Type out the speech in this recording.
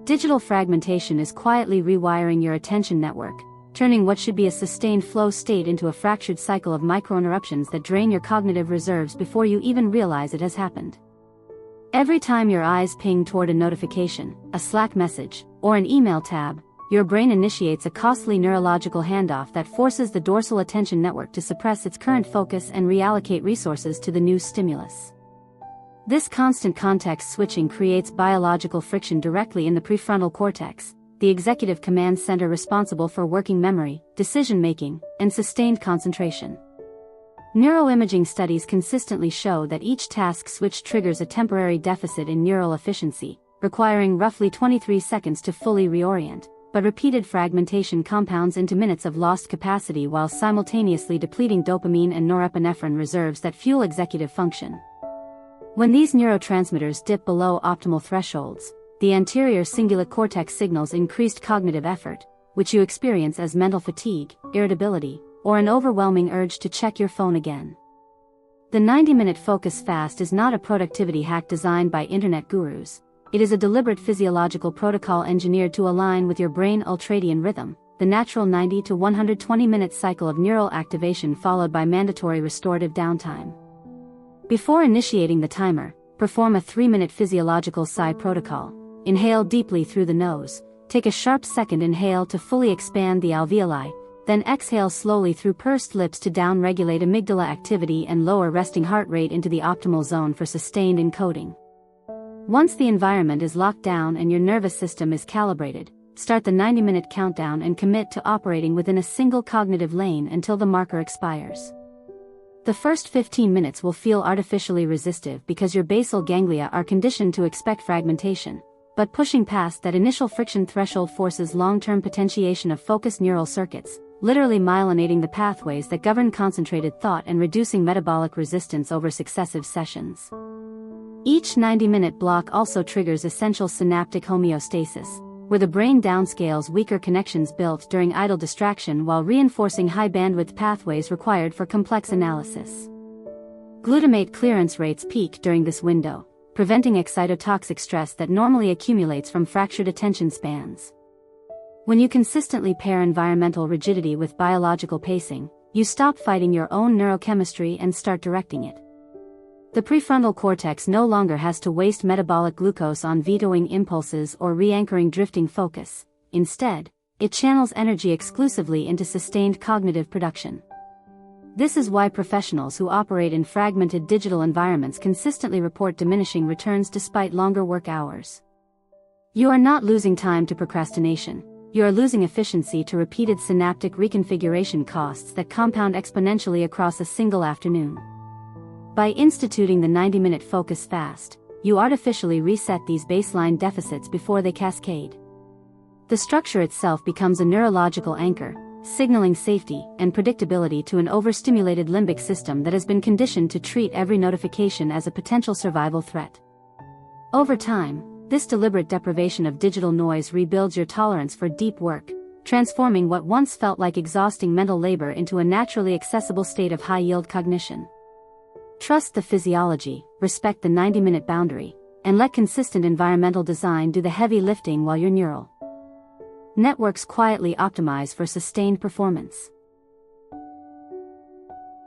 Digital fragmentation is quietly rewiring your attention network, turning what should be a sustained flow state into a fractured cycle of microinterruptions that drain your cognitive reserves before you even realize it has happened. Every time your eyes ping toward a notification, a Slack message, or an email tab, your brain initiates a costly neurological handoff that forces the dorsal attention network to suppress its current focus and reallocate resources to the new stimulus. This constant context switching creates biological friction directly in the prefrontal cortex, the executive command center responsible for working memory, decision-making, and sustained concentration. Neuroimaging studies consistently show that each task switch triggers a temporary deficit in neural efficiency, requiring roughly 23 seconds to fully reorient, but repeated fragmentation compounds into minutes of lost capacity while simultaneously depleting dopamine and norepinephrine reserves that fuel executive function. When these neurotransmitters dip below optimal thresholds, the anterior cingulate cortex signals increased cognitive effort, which you experience as mental fatigue, irritability, or an overwhelming urge to check your phone again. The 90-minute focus fast is not a productivity hack designed by internet gurus. It is a deliberate physiological protocol engineered to align with your brain ultradian rhythm, the natural 90 to 120-minute cycle of neural activation followed by mandatory restorative downtime. Before initiating the timer, perform a 3-minute physiological sigh protocol. Inhale deeply through the nose, take a sharp second inhale to fully expand the alveoli, then exhale slowly through pursed lips to down-regulate amygdala activity and lower resting heart rate into the optimal zone for sustained encoding. Once the environment is locked down and your nervous system is calibrated, start the 90-minute countdown and commit to operating within a single cognitive lane until the marker expires. The first 15 minutes will feel artificially resistive because your basal ganglia are conditioned to expect fragmentation, but pushing past that initial friction threshold forces long-term potentiation of focused neural circuits, literally myelinating the pathways that govern concentrated thought and reducing metabolic resistance over successive sessions. Each 90-minute block also triggers essential synaptic homeostasis, where the brain downscales weaker connections built during idle distraction while reinforcing high-bandwidth pathways required for complex analysis. Glutamate clearance rates peak during this window, preventing excitotoxic stress that normally accumulates from fractured attention spans. When you consistently pair environmental rigidity with biological pacing, you stop fighting your own neurochemistry and start directing it. The prefrontal cortex no longer has to waste metabolic glucose on vetoing impulses or re-anchoring drifting focus. Instead, it channels energy exclusively into sustained cognitive production. This is why professionals who operate in fragmented digital environments consistently report diminishing returns despite longer work hours. You are not losing time to procrastination, you are losing efficiency to repeated synaptic reconfiguration costs that compound exponentially across a single afternoon. By instituting the 90-minute focus fast, you artificially reset these baseline deficits before they cascade. The structure itself becomes a neurological anchor, signaling safety and predictability to an overstimulated limbic system that has been conditioned to treat every notification as a potential survival threat. Over time, this deliberate deprivation of digital noise rebuilds your tolerance for deep work, transforming what once felt like exhausting mental labor into a naturally accessible state of high-yield cognition. Trust the physiology, respect the 90-minute boundary, and let consistent environmental design do the heavy lifting while your neural networks quietly optimize for sustained performance.